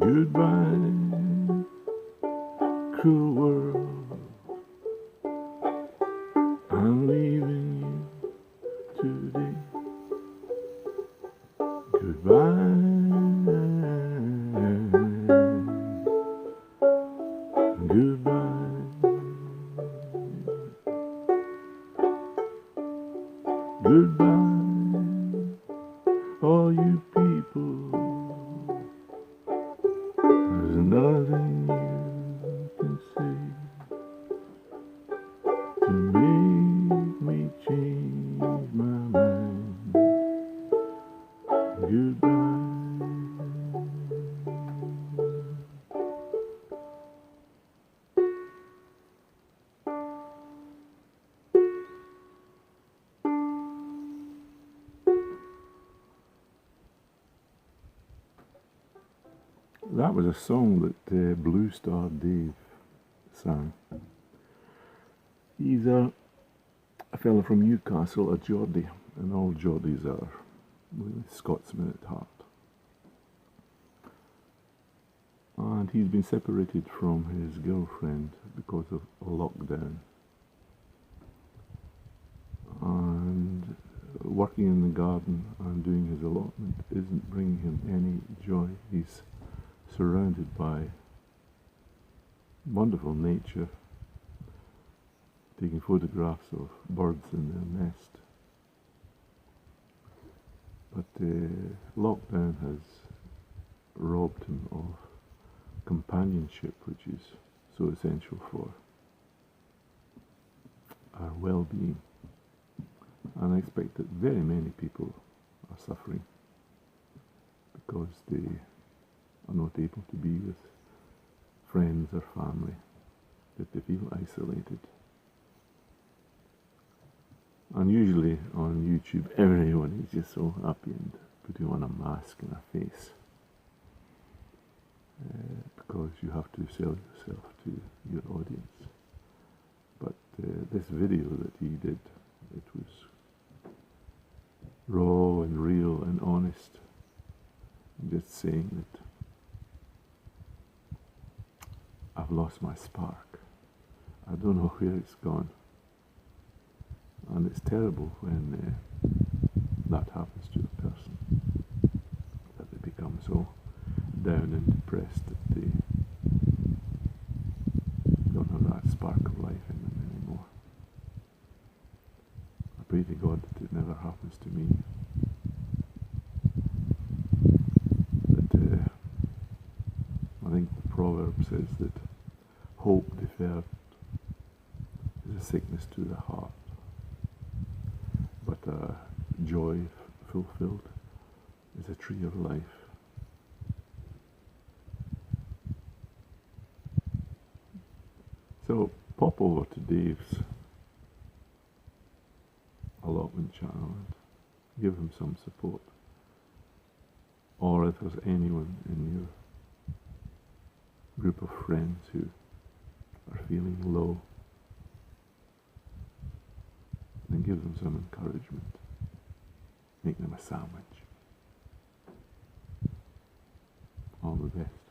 Goodbye, cruel world, I'm leaving you today. Goodbye, goodbye, goodbye, all you people. There's nothing you can say to make me change my mind. Goodbye. That was a song that BluStarDave sang. He's a fella from Newcastle, a Geordie, and all Geordies are really Scotsmen at heart. And he's been separated from his girlfriend because of a lockdown. And working in the garden and doing his allotment isn't bringing him any joy. He's surrounded by wonderful nature, taking photographs of birds in their nest. But lockdown has robbed him of companionship, which is so essential for our well-being. And I expect that very many people are suffering because they are not able to be with friends or family, that they feel isolated. And usually on YouTube, everyone is just so happy and putting on a mask and a face because you have to sell yourself to your audience. But this video that he did, it was raw and real and honest, just saying that I've lost my spark. I don't know where it's gone. And it's terrible when that happens to a person, that they become so down and depressed that they don't have that spark of life in them anymore. I pray to God that it never happens to me. That I think the proverb says that hope deferred is a sickness to the heart, but joy fulfilled is a tree of life. So pop over to Dave's allotment channel and give him some support. Or if there's anyone in your group of friends who are feeling low, then give them some encouragement. Make them a sandwich. All the best.